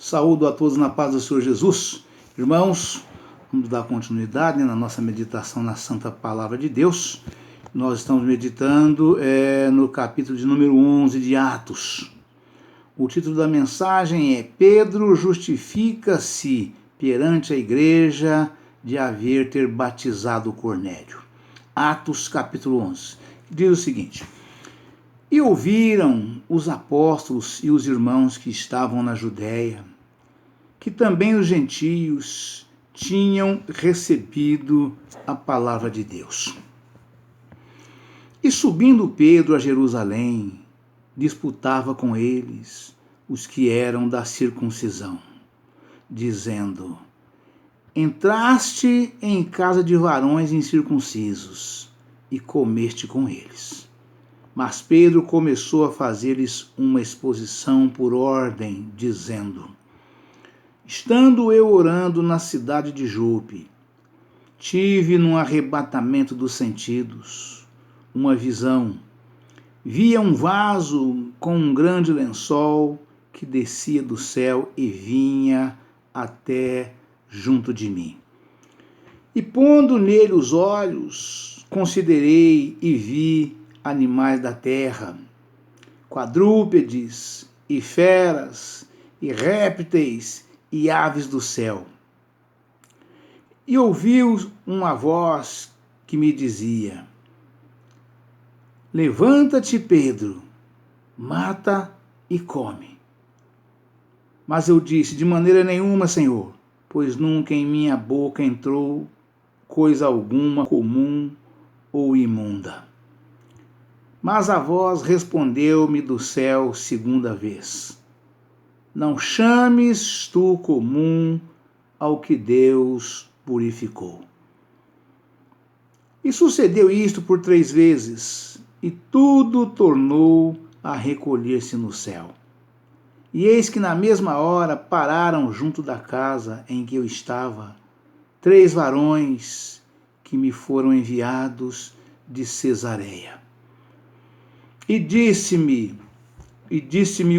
Saúdo a todos na paz do Senhor Jesus. Irmãos, vamos dar continuidade na nossa meditação na Santa Palavra de Deus. Nós estamos meditando no capítulo de número 11 de Atos. O título da mensagem é Pedro justifica-se perante a igreja de haver ter batizado Cornélio. Atos capítulo 11. Diz o seguinte: E ouviram os apóstolos e os irmãos que estavam na Judéia, que também os gentios tinham recebido a palavra de Deus. E subindo Pedro a Jerusalém, disputava com eles os que eram da circuncisão, dizendo: Entraste em casa de varões incircuncisos e comeste com eles. Mas Pedro começou a fazer-lhes uma exposição por ordem, dizendo: Estando eu orando na cidade de Jope, tive num arrebatamento dos sentidos uma visão. Via um vaso com um grande lençol que descia do céu e vinha até junto de mim. E pondo nele os olhos, considerei e vi animais da terra, quadrúpedes e feras e répteis e aves do céu. E ouvi uma voz que me dizia: Levanta-te, Pedro, mata e come. Mas eu disse: De maneira nenhuma, Senhor, pois nunca em minha boca entrou coisa alguma comum ou imunda. Mas a voz respondeu-me do céu segunda vez: Não chames tu comum ao que Deus purificou. E sucedeu isto por 3 vezes, e tudo tornou a recolher-se no céu. E eis que na mesma hora pararam junto da casa em que eu estava 3 varões que me foram enviados de Cesareia. E disse-me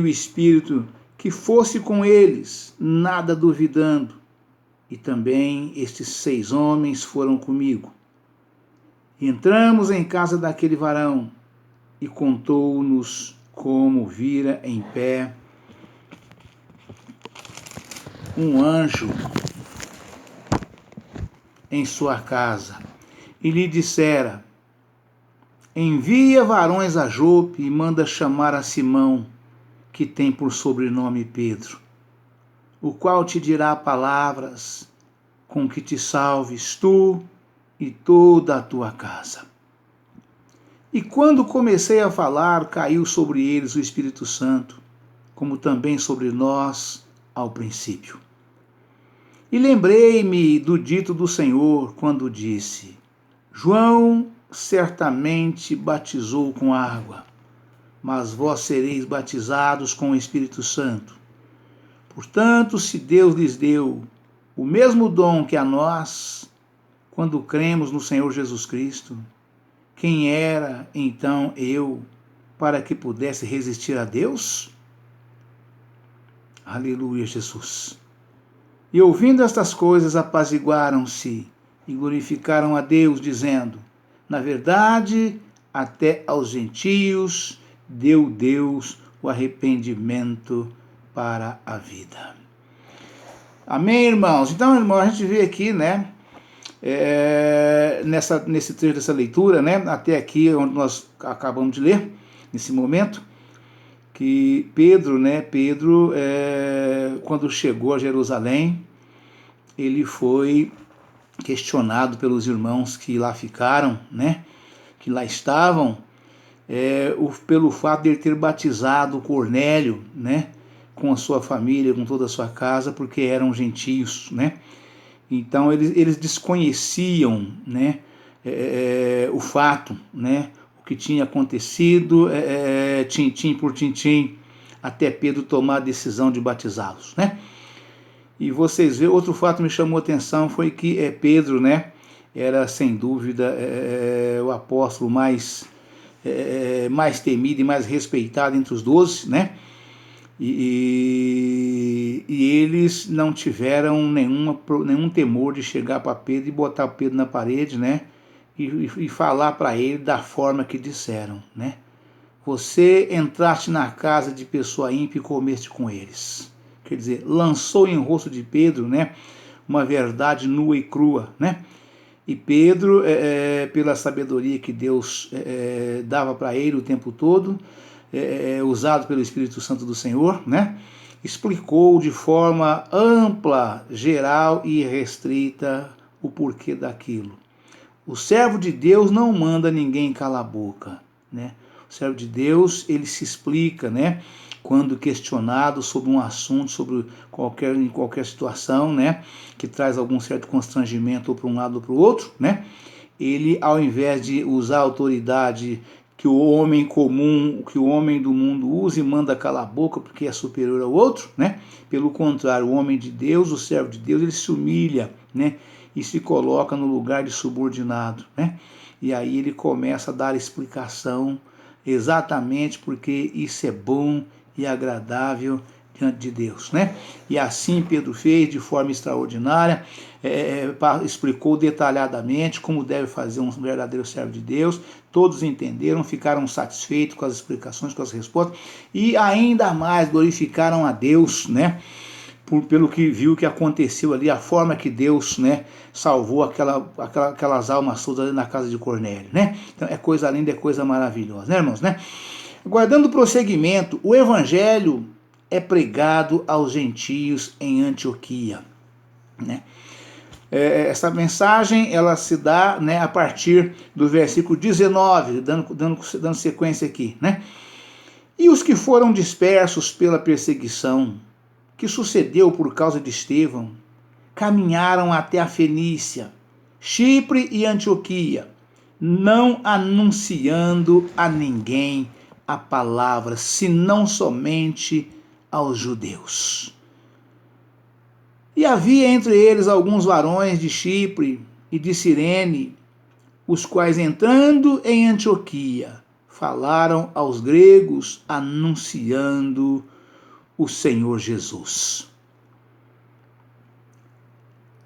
o Espírito que fosse com eles, nada duvidando. E também estes 6 homens foram comigo. E entramos em casa daquele varão, e contou-nos como vira em pé um anjo em sua casa, e lhe dissera: Envia varões a Jope e manda chamar a Simão, que tem por sobrenome Pedro, o qual te dirá palavras com que te salves tu e toda a tua casa. E quando comecei a falar, caiu sobre eles o Espírito Santo, como também sobre nós ao princípio. E lembrei-me do dito do Senhor, quando disse: João certamente batizou com água, mas vós sereis batizados com o Espírito Santo. Portanto, se Deus lhes deu o mesmo dom que a nós, quando cremos no Senhor Jesus Cristo, quem era então eu para que pudesse resistir a Deus? Aleluia, Jesus. E ouvindo estas coisas, apaziguaram-se e glorificaram a Deus, dizendo: Na verdade, até aos gentios deu Deus o arrependimento para a vida. Amém, irmãos? Então, irmão, a gente vê aqui, né, nesse trecho dessa leitura, né, até aqui onde nós acabamos de ler, nesse momento, que Pedro, quando chegou a Jerusalém, ele foi questionado pelos irmãos que lá ficaram, né, que lá estavam, pelo fato de ele ter batizado Cornélio, né, com a sua família, com toda a sua casa, porque eram gentios, né. Então eles desconheciam, né, o fato, né, o que tinha acontecido, tintim por tintim, até Pedro tomar a decisão de batizá-los, né. E vocês veem, outro fato me chamou a atenção foi que Pedro, né, era sem dúvida o apóstolo mais temido e mais respeitado entre os 12, né? E E eles não tiveram nenhum temor de chegar para Pedro e botar Pedro na parede, né? E falar para ele da forma que disseram, né? Você entraste na casa de pessoa ímpia e comeste com eles. Quer dizer, lançou em rosto de Pedro, né, uma verdade nua e crua, né? E Pedro, pela sabedoria que Deus dava para ele o tempo todo, usado pelo Espírito Santo do Senhor, né, explicou de forma ampla, geral e restrita o porquê daquilo. O servo de Deus não manda ninguém calar a boca, né? O servo de Deus, ele se explica, né? Quando questionado sobre um assunto, sobre qualquer situação, né? Que traz algum certo constrangimento ou para um lado ou para o outro, né? Ele, ao invés de usar a autoridade que o homem comum, que o homem do mundo usa e manda calar a boca porque é superior ao outro, né? Pelo contrário, o homem de Deus, o servo de Deus, ele se humilha, né? E se coloca no lugar de subordinado, né? E aí ele começa a dar explicação exatamente porque isso é bom e agradável diante de Deus, né? E assim Pedro fez de forma extraordinária, explicou detalhadamente como deve fazer um verdadeiro servo de Deus. Todos entenderam, ficaram satisfeitos com as explicações, com as respostas e ainda mais glorificaram a Deus, né? Pelo que viu que aconteceu ali, a forma que Deus, né, salvou aquelas almas todas ali na casa de Cornélio, né? Então é coisa linda, é coisa maravilhosa, né, irmãos, né? Guardando o prosseguimento, o evangelho é pregado aos gentios em Antioquia, né? Essa mensagem, ela se dá, né, a partir do versículo 19, dando sequência aqui, né? E os que foram dispersos pela perseguição que sucedeu por causa de Estevão, caminharam até a Fenícia, Chipre e Antioquia, não anunciando a ninguém a palavra, senão somente aos judeus. E havia entre eles alguns varões de Chipre e de Cirene, os quais, entrando em Antioquia, falaram aos gregos, anunciando o Senhor Jesus.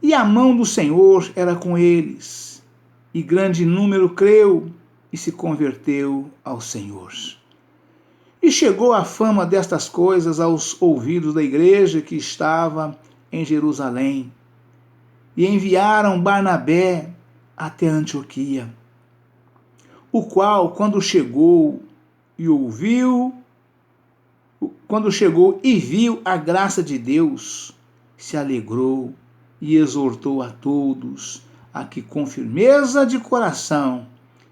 E a mão do Senhor era com eles, e grande número creu e se converteu ao Senhor. E chegou a fama destas coisas aos ouvidos da igreja que estava em Jerusalém, e enviaram Barnabé até Antioquia, o qual, quando chegou e viu a graça de Deus, se alegrou e exortou a todos a que com firmeza de coração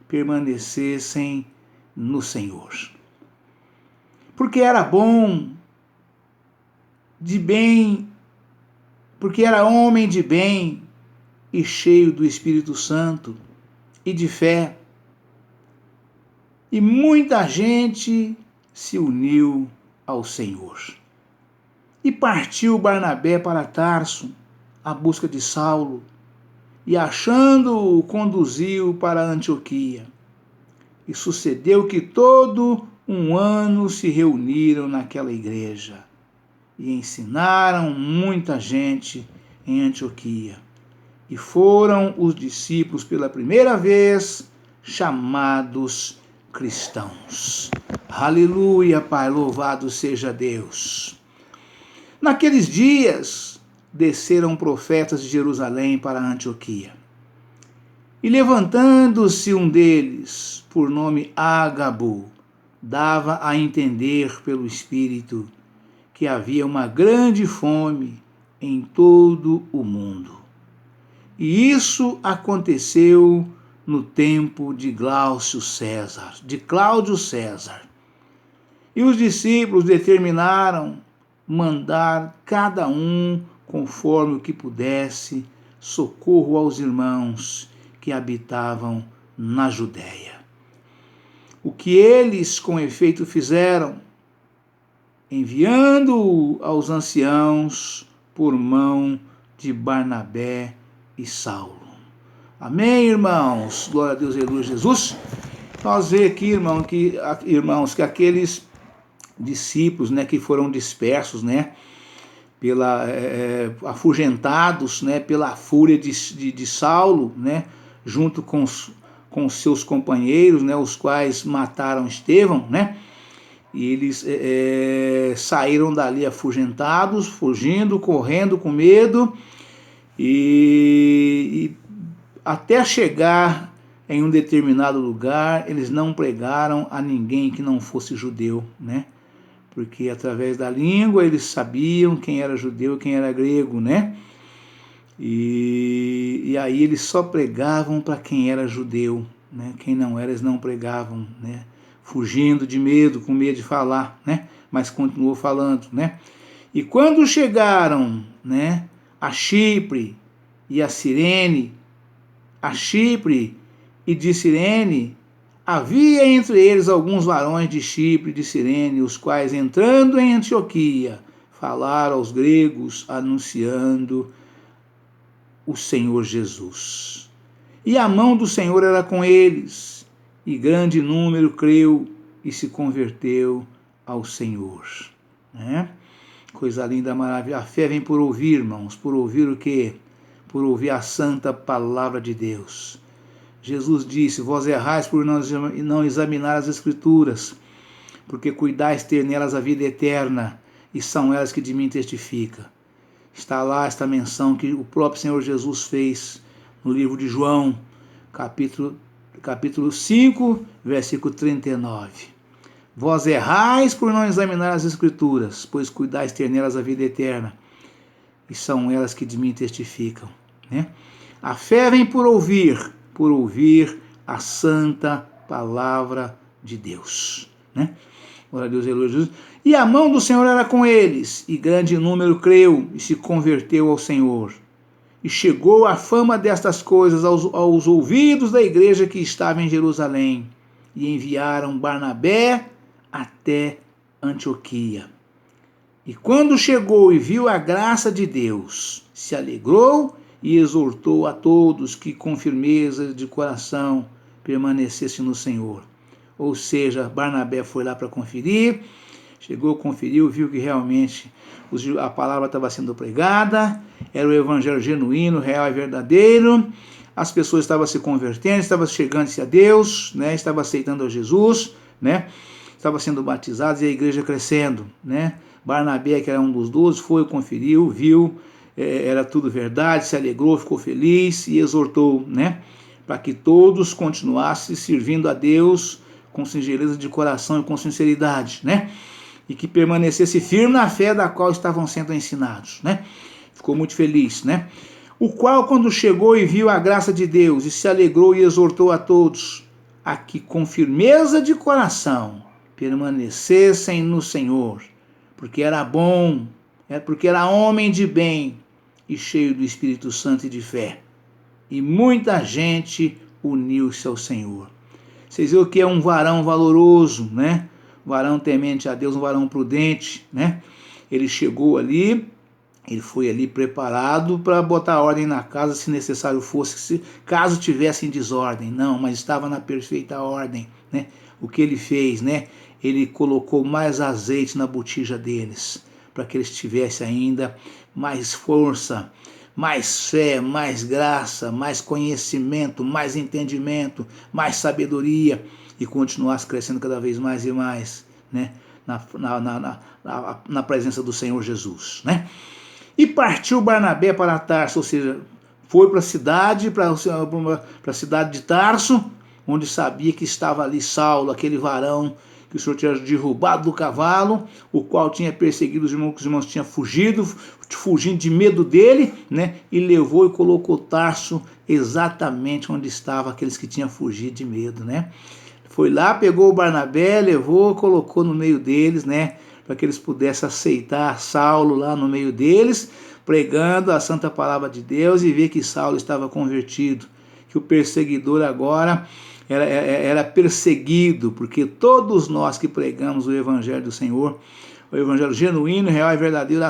permanecessem no Senhor. Porque era homem de bem e cheio do Espírito Santo e de fé. E muita gente se uniu ao Senhor. E partiu Barnabé para Tarso, à busca de Saulo, e achando-o, conduziu para Antioquia. E sucedeu que todo um ano se reuniram naquela igreja, e ensinaram muita gente em Antioquia. E foram os discípulos pela primeira vez chamados cristãos. Aleluia, Pai, louvado seja Deus. Naqueles dias, desceram profetas de Jerusalém para Antioquia. E levantando-se um deles, por nome Ágabo, dava a entender pelo Espírito que havia uma grande fome em todo o mundo. E isso aconteceu no tempo de Cláudio César. E os discípulos determinaram mandar cada um, conforme o que pudesse, socorro aos irmãos que habitavam na Judéia. O que eles, com efeito, fizeram, enviando-o aos anciãos por mão de Barnabé e Saulo. Amém, irmãos? Glória a Deus, aleluia, Jesus. Nós vemos aqui, irmãos, que aqueles discípulos, né, que foram dispersos, né, afugentados, né, pela fúria de Saulo, né, junto com seus companheiros, né, os quais mataram Estevão, né, e eles saíram dali afugentados, fugindo, correndo com medo, e até chegar em um determinado lugar, eles não pregaram a ninguém que não fosse judeu, né? Porque através da língua eles sabiam quem era judeu e quem era grego, né? E aí eles só pregavam para quem era judeu, né? Quem não era, eles não pregavam, né? Fugindo de medo, com medo de falar, né? Mas continuou falando, né? E quando chegaram, né, a Chipre e a Cirene, e de Cirene, havia entre eles alguns varões de Chipre e de Cirene, os quais, entrando em Antioquia, falaram aos gregos, anunciando o Senhor Jesus. E a mão do Senhor era com eles, e grande número creu e se converteu ao Senhor. Né? Coisa linda, maravilhosa. A fé vem por ouvir, irmãos. Por ouvir o quê? Por ouvir a santa palavra de Deus. Jesus disse: vós errais por não examinar as Escrituras, porque cuidais ter nelas a vida eterna, e são elas que de mim testificam. Está lá esta menção que o próprio Senhor Jesus fez no livro de João, capítulo 5, versículo 39. Vós errais por não examinar as Escrituras, pois cuidais ter nelas a vida eterna, e são elas que de mim testificam. Né? A fé vem por ouvir a santa palavra de Deus. Né? Glória a Deus, aleluia, Jesus. E a mão do Senhor era com eles, e grande número creu e se converteu ao Senhor. E chegou a fama destas coisas aos ouvidos da igreja que estava em Jerusalém, e enviaram Barnabé até Antioquia. E quando chegou e viu a graça de Deus, se alegrou e exortou a todos que com firmeza de coração permanecessem no Senhor. Ou seja, Barnabé foi lá para conferir, chegou, conferiu, viu que realmente a palavra estava sendo pregada, era o evangelho genuíno, real e verdadeiro, as pessoas estavam se convertendo, estavam chegando-se a Deus, né, estavam aceitando a Jesus, né, estavam sendo batizados e a igreja crescendo. Né. Barnabé, que era um dos 12, foi, conferiu, viu, era tudo verdade, se alegrou, ficou feliz e exortou, né, para que todos continuassem servindo a Deus com singeleza de coração e com sinceridade, né, e que permanecesse firme na fé da qual estavam sendo ensinados, né. Ficou muito feliz, né. O qual, quando chegou e viu a graça de Deus, e se alegrou e exortou a todos, a que com firmeza de coração permanecessem no Senhor, porque era bom, porque era homem de bem e cheio do Espírito Santo e de fé. E muita gente uniu-se ao Senhor. Vocês viram que é um varão valoroso, né? Um varão temente a Deus, um varão prudente, né? Ele chegou ali, ele foi ali preparado para botar ordem na casa, se necessário fosse, caso tivesse em desordem. Não, mas estava na perfeita ordem, né? O que ele fez, né? Ele colocou mais azeite na botija deles, para que eles tivessem ainda mais força, mais fé, mais graça, mais conhecimento, mais entendimento, mais sabedoria, e continuasse crescendo cada vez mais e mais, né? Na presença do Senhor Jesus, né? E partiu Barnabé para Tarso, ou seja, foi para a cidade de Tarso, onde sabia que estava ali Saulo, aquele varão que o Senhor tinha derrubado do cavalo, o qual tinha perseguido os irmãos, que os irmãos tinham fugindo de medo dele, né? E levou e colocou Tarso exatamente onde estavam aqueles que tinham fugido de medo, né? Foi lá, pegou o Barnabé, levou, colocou no meio deles, né? Para que eles pudessem aceitar Saulo lá no meio deles, pregando a santa palavra de Deus, e ver que Saulo estava convertido, que o perseguidor agora era perseguido, porque todos nós que pregamos o evangelho do Senhor, o evangelho genuíno, real e verdadeiro,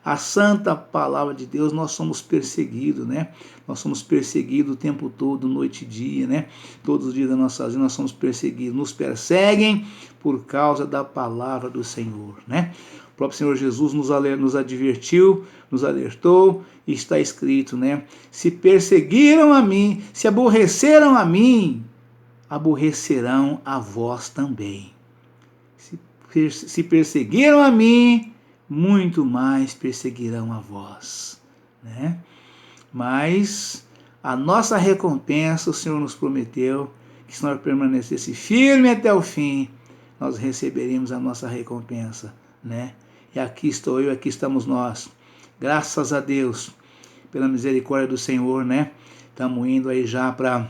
a santa palavra de Deus, nós somos perseguidos, né? Nós somos perseguidos o tempo todo, noite e dia, né? Todos os dias da nossa vida nós somos perseguidos, nos perseguem por causa da palavra do Senhor, né? O próprio Senhor Jesus nos advertiu, nos alertou, e está escrito, né? Se perseguiram a mim, se aborreceram a mim, aborrecerão a vós também. Se perseguiram a mim, muito mais perseguirão a vós, né? Mas a nossa recompensa, o Senhor nos prometeu, que se nós permanecesse firme até o fim, nós receberíamos a nossa recompensa, né? E aqui estou eu, aqui estamos nós. Graças a Deus, pela misericórdia do Senhor, né? Estamos indo aí já para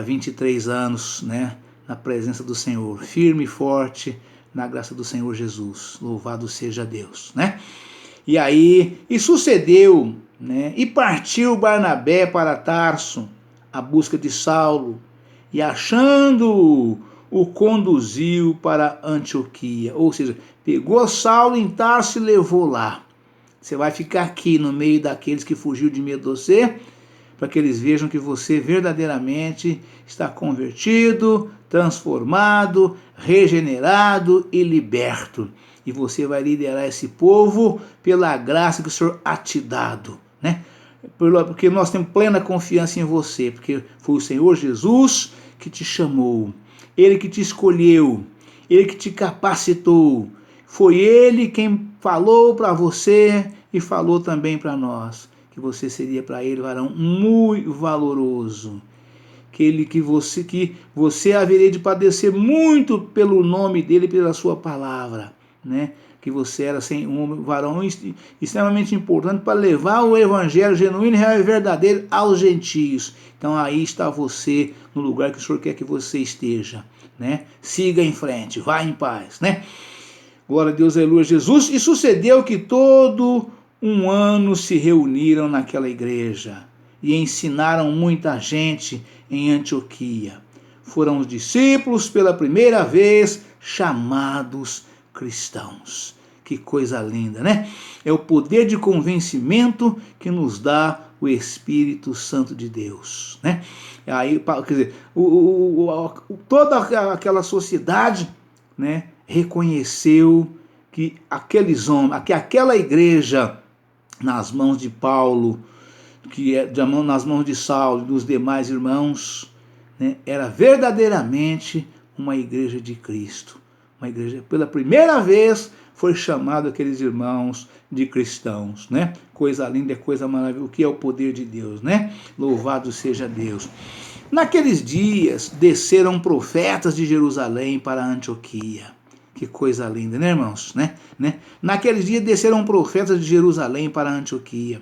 23 anos, né? Na presença do Senhor, firme e forte na graça do Senhor Jesus. Louvado seja Deus, né? E aí, e sucedeu, né? E partiu Barnabé para Tarso, à busca de Saulo, e achando-o, o conduziu para Antioquia. Ou seja, pegou Saulo em Tarso e levou lá. Você vai ficar aqui no meio daqueles que fugiu de medo de você, para que eles vejam que você verdadeiramente está convertido, transformado, regenerado e liberto. E você vai liderar esse povo pela graça que o Senhor há te dado, né? Porque nós temos plena confiança em você, porque foi o Senhor Jesus que te chamou, Ele que te escolheu, Ele que te capacitou. Foi Ele quem falou para você e falou também para nós, que você seria para Ele varão muito valoroso, que você haveria de padecer muito pelo nome dEle e pela sua palavra, né? Que você era um varão extremamente importante para levar o evangelho genuíno, real e verdadeiro aos gentios. Então aí está você no lugar que o Senhor quer que você esteja, né? Siga em frente, vá em paz, né? Glória a Deus, aleluia, Jesus. E sucedeu que todo um ano se reuniram naquela igreja e ensinaram muita gente em Antioquia. Foram os discípulos pela primeira vez chamados cristãos. Que coisa linda, né? É o poder de convencimento que nos dá o Espírito Santo de Deus, né? Aí, quer dizer, toda aquela sociedade, né, reconheceu que aqueles homens, que aquela igreja nas mãos de Paulo, nas mãos de Saulo e dos demais irmãos, né, era verdadeiramente uma igreja de Cristo. Uma igreja, pela primeira vez, foi chamado aqueles irmãos de cristãos, né? Coisa linda, coisa maravilhosa, o que é o poder de Deus, né? Louvado seja Deus. Naqueles dias, desceram profetas de Jerusalém para Antioquia. Que coisa linda, né, irmãos? Né? Naqueles dias, desceram profetas de Jerusalém para Antioquia.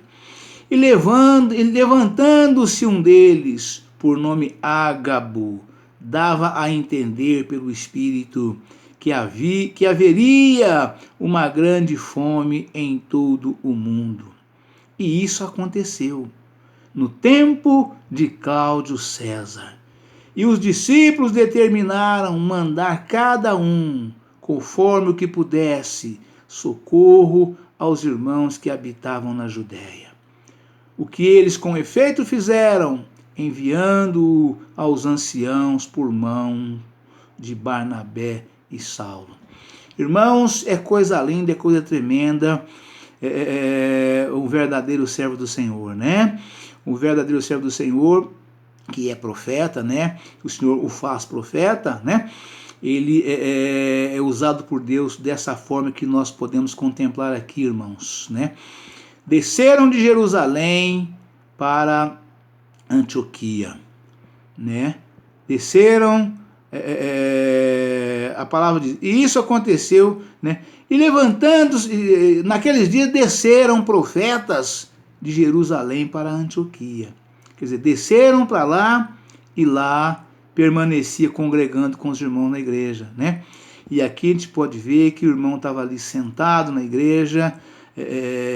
E levantando-se um deles, por nome Ágabo, dava a entender pelo Espírito que haveria uma grande fome em todo o mundo. E isso aconteceu no tempo de Cláudio César. E os discípulos determinaram mandar cada um, conforme o que pudesse, socorro aos irmãos que habitavam na Judéia. O que eles com efeito fizeram, enviando-o aos anciãos por mão de Barnabé e Saulo. Irmãos, é coisa linda, é coisa tremenda, o verdadeiro servo do Senhor, né? O verdadeiro servo do Senhor, que é profeta, né? O Senhor o faz profeta, né? Ele é usado por Deus dessa forma que nós podemos contemplar aqui, irmãos, né? Desceram de Jerusalém para Antioquia, né? Desceram, a palavra diz, e isso aconteceu, né? E levantando-se, naqueles dias desceram profetas de Jerusalém para Antioquia. Quer dizer, desceram para lá e lá permanecia congregando com os irmãos na igreja, né? E aqui a gente pode ver que o irmão estava ali sentado na igreja,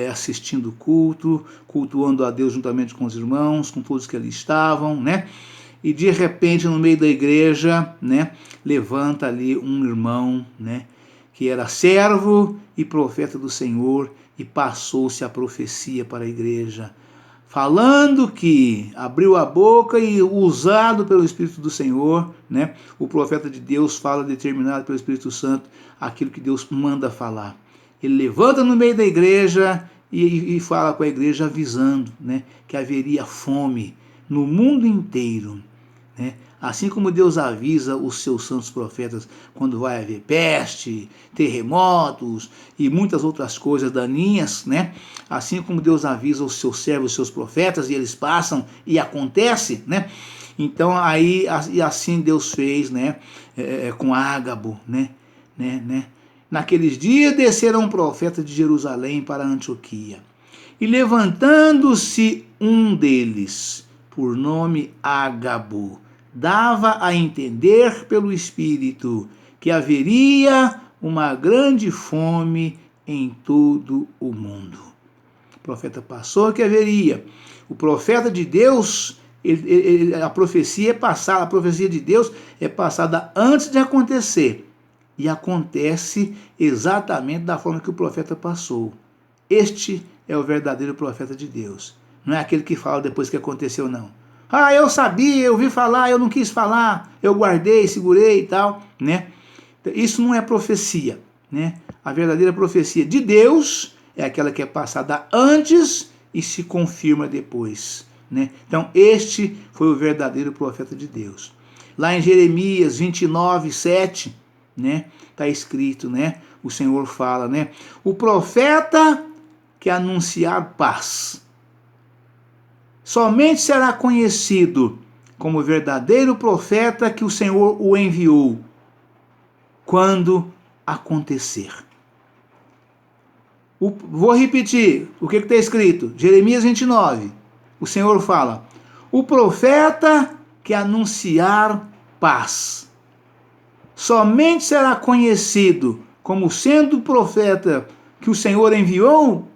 assistindo o culto, cultuando a Deus juntamente com os irmãos, com todos que ali estavam, né? E de repente, no meio da igreja, né, levanta ali um irmão, né, que era servo e profeta do Senhor, e passou-se a profecia para a igreja, falando que abriu a boca e, usado pelo Espírito do Senhor, né, o profeta de Deus fala, determinado pelo Espírito Santo, aquilo que Deus manda falar. Ele levanta no meio da igreja e fala com a igreja avisando, né, que haveria fome no mundo inteiro, né? Assim como Deus avisa os seus santos profetas quando vai haver peste, terremotos e muitas outras coisas daninhas, né? Assim como Deus avisa os seus servos, os seus profetas, e eles passam e acontece, né? Então aí e assim Deus fez, né? Com Ágabo, né? Naqueles dias desceram um profeta de Jerusalém para Antioquia, e levantando-se um deles, por nome Ágabo, dava a entender pelo Espírito que haveria uma grande fome em todo o mundo. O profeta passou que haveria. O profeta de Deus, a profecia é passada, a profecia de Deus é passada antes de acontecer. E acontece exatamente da forma que o profeta passou. Este é o verdadeiro profeta de Deus. Não é aquele que fala depois que aconteceu, não. Ah, eu sabia, eu ouvi falar, eu não quis falar, eu guardei, segurei e tal, né? Isso não é profecia, né? A verdadeira profecia de Deus é aquela que é passada antes e se confirma depois, né? Então, este foi o verdadeiro profeta de Deus. Lá em Jeremias 29, 7, né? Está escrito, né? O Senhor fala, né? O profeta que anunciar paz somente será conhecido como verdadeiro profeta que o Senhor o enviou quando acontecer. Vou repetir o que está escrito. Jeremias 29. O Senhor fala: o profeta que anunciar paz somente será conhecido como sendo o profeta que o Senhor enviou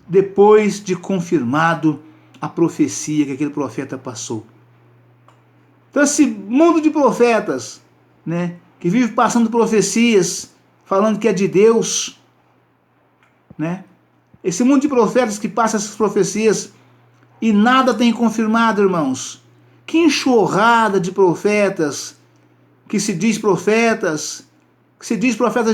depois de confirmado a profecia que aquele profeta passou. Então esse mundo de profetas, né, que vive passando profecias, falando que é de Deus, né, esse mundo de profetas que passa essas profecias e nada tem confirmado, irmãos. Que enxurrada de profetas, que se diz profetas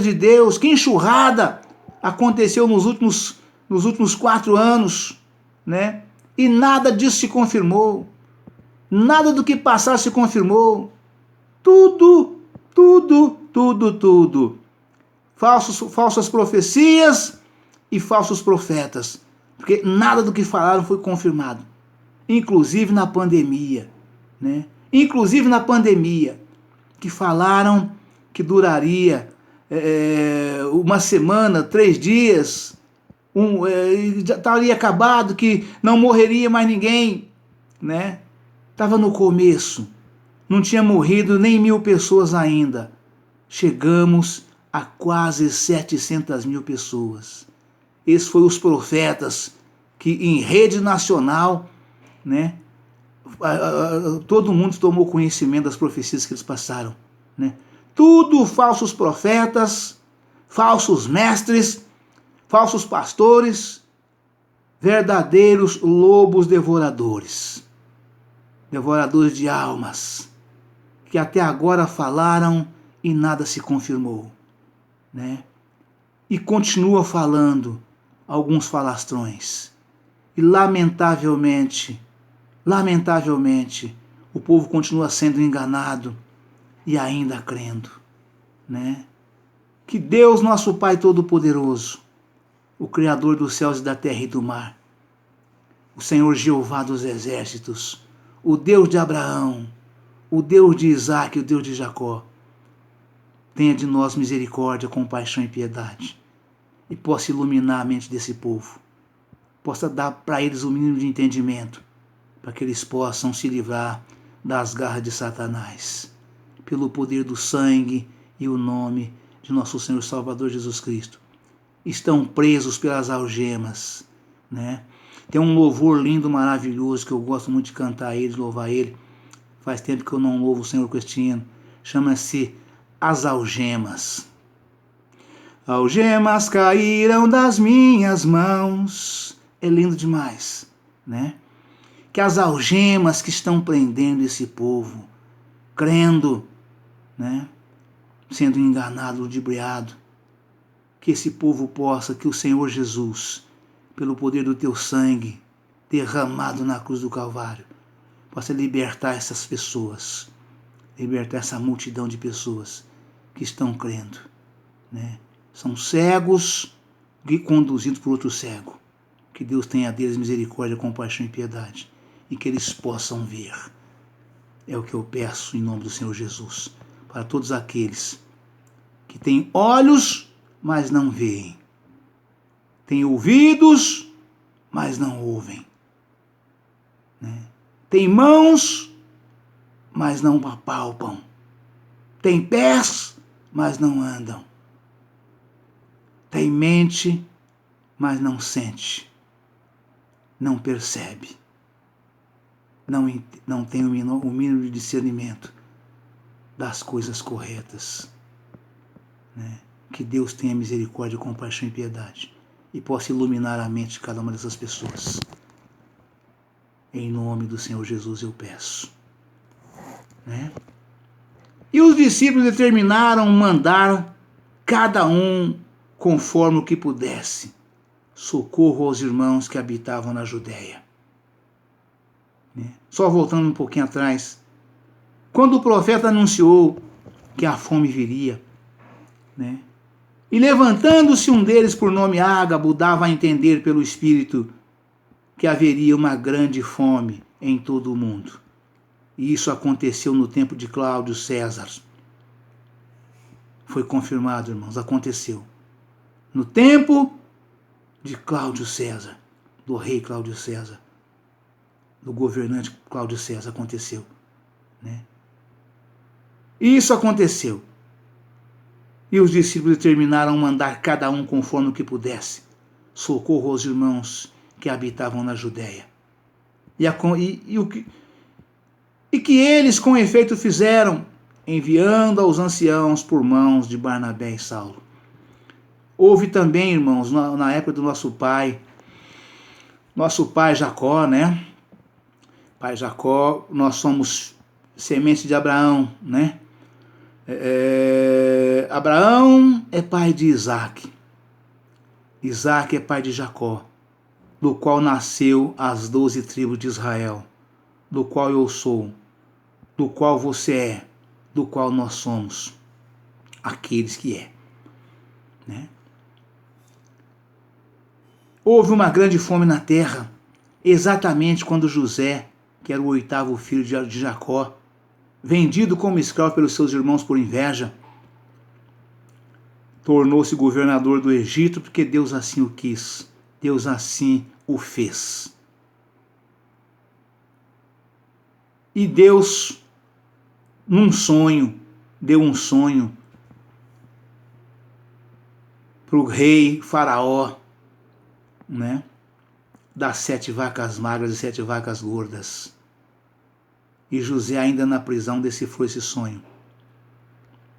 de Deus, que enxurrada aconteceu nos últimos 4 anos, né? E nada disso se confirmou. Nada do que passar se confirmou. Tudo. Falsas profecias e falsos profetas. Porque nada do que falaram foi confirmado. Inclusive na pandemia, né? Inclusive na pandemia, que falaram que duraria uma semana, 3 dias, já estaria acabado, que não morreria mais ninguém, né? Estava no começo, não tinha morrido nem 1.000 pessoas ainda. Chegamos a quase 700.000 pessoas. Esses foram os profetas que em rede nacional, né, todo mundo tomou conhecimento das profecias que eles passaram, né? Tudo falsos profetas, falsos mestres, falsos pastores, verdadeiros lobos devoradores, devoradores de almas, que até agora falaram e nada se confirmou, né? E continua falando alguns falastrões. E lamentavelmente, o povo continua sendo enganado e ainda crendo, né? Que Deus, nosso Pai Todo-Poderoso, o Criador dos céus e da terra e do mar, o Senhor Jeová dos exércitos, o Deus de Abraão, o Deus de Isaac, o Deus de Jacó, tenha de nós misericórdia, compaixão e piedade, e possa iluminar a mente desse povo, possa dar para eles o mínimo de entendimento, para que eles possam se livrar das garras de Satanás, pelo poder do sangue e o nome de nosso Senhor Salvador Jesus Cristo. Estão presos pelas algemas, né? Tem um louvor lindo, maravilhoso, que eu gosto muito de cantar ele, de louvar ele. Faz tempo que eu não louvo o Senhor com este hino. Chama-se As Algemas. Algemas caíram das minhas mãos. É lindo demais, né? Que as algemas que estão prendendo esse povo, crendo, né? Sendo enganado, ludibriado, que esse povo possa, que o Senhor Jesus, pelo poder do teu sangue derramado na cruz do Calvário, possa libertar essas pessoas, libertar essa multidão de pessoas que estão crendo, né? São cegos conduzidos por outro cego. Que Deus tenha deles misericórdia, compaixão e piedade, e que eles possam ver. É o que eu peço em nome do Senhor Jesus, para todos aqueles que têm olhos, mas não veem, têm ouvidos, mas não ouvem, né? Tem mãos, mas não apalpam, tem pés, mas não andam, tem mente, mas não sente, não percebe, não tem o mínimo de discernimento das coisas corretas, né? Que Deus tenha misericórdia, compaixão e piedade, e possa iluminar a mente de cada uma dessas pessoas. Em nome do Senhor Jesus eu peço, né? E os discípulos determinaram mandar cada um conforme o que pudesse socorro aos irmãos que habitavam na Judéia, né? Só voltando um pouquinho atrás, quando o profeta anunciou que a fome viria, né? E levantando-se um deles por nome Ágabo, dava a entender pelo Espírito que haveria uma grande fome em todo o mundo. E isso aconteceu no tempo de Cláudio César. Foi confirmado, irmãos, aconteceu. No tempo de Cláudio César, do rei Cláudio César, do governante Cláudio César, aconteceu, né? Isso aconteceu. E os discípulos determinaram mandar cada um conforme o que pudesse socorro aos irmãos que habitavam na Judéia. E que eles com efeito fizeram, enviando aos anciãos por mãos de Barnabé e Saulo. Houve também, irmãos, na época do nosso pai Jacó, né? Pai Jacó, nós somos semente de Abraão, né? Abraão é pai de Isaac. Isaac é pai de Jacó, do qual nasceu as 12 tribos de Israel, do qual eu sou, do qual você é, do qual nós somos, aqueles que é, né? Houve uma grande fome na terra, exatamente quando José, que era o 8º filho de Jacó, vendido como escravo pelos seus irmãos por inveja, tornou-se governador do Egito, porque Deus assim o quis, Deus assim o fez. E Deus, num sonho, deu um sonho para o rei Faraó, né? Das 7 vacas magras e 7 vacas gordas. E José, ainda na prisão, decifrou esse sonho,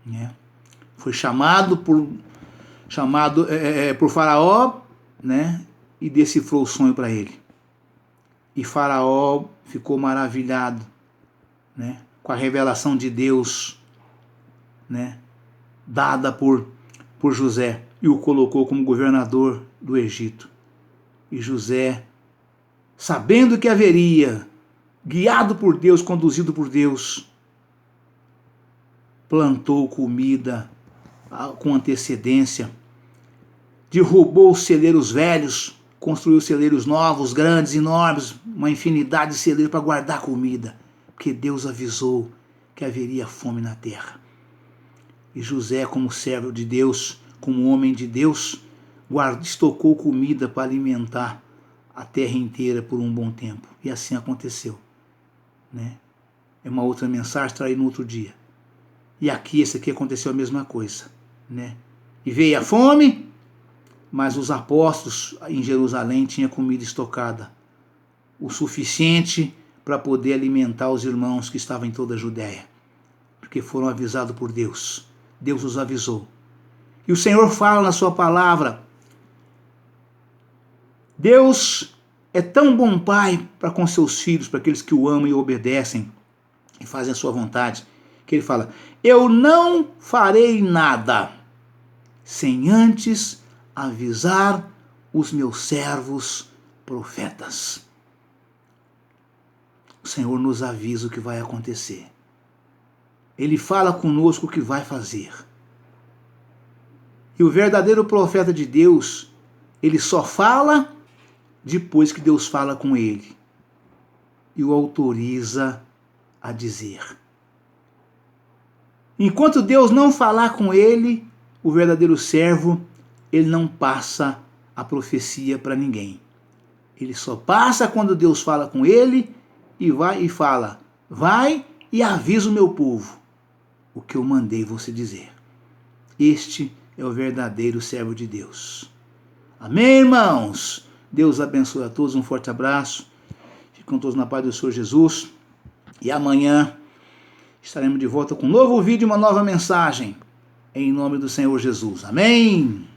né? Foi chamado por Faraó, né? E decifrou o sonho para ele. E Faraó ficou maravilhado, né? Com a revelação de Deus, né? Dada por José, e o colocou como governador do Egito. E José, sabendo que haveria, guiado por Deus, conduzido por Deus, plantou comida com antecedência, derrubou os celeiros velhos, construiu celeiros novos, grandes, enormes, uma infinidade de celeiros para guardar comida, porque Deus avisou que haveria fome na terra. E José, como servo de Deus, como homem de Deus, estocou comida para alimentar a terra inteira por um bom tempo. E assim aconteceu, né? É uma outra mensagem, estarei no outro dia. E aqui, esse aqui aconteceu a mesma coisa, né? E veio a fome, mas os apóstolos em Jerusalém tinham comida estocada, o suficiente para poder alimentar os irmãos que estavam em toda a Judéia, porque foram avisados por Deus. Deus os avisou. E o Senhor fala na sua palavra. Deus é tão bom pai para com seus filhos, para aqueles que o amam e obedecem e fazem a sua vontade, que ele fala: eu não farei nada sem antes avisar os meus servos profetas. O Senhor nos avisa o que vai acontecer. Ele fala conosco o que vai fazer. E o verdadeiro profeta de Deus, ele só fala depois que Deus fala com ele e o autoriza a dizer. Enquanto Deus não falar com ele, o verdadeiro servo, ele não passa a profecia para ninguém. Ele só passa quando Deus fala com ele e vai e fala: vai e avisa o meu povo o que eu mandei você dizer. Este é o verdadeiro servo de Deus. Amém, irmãos? Deus abençoe a todos, um forte abraço. Fiquem todos na paz do Senhor Jesus. E amanhã estaremos de volta com um novo vídeo e uma nova mensagem. Em nome do Senhor Jesus. Amém?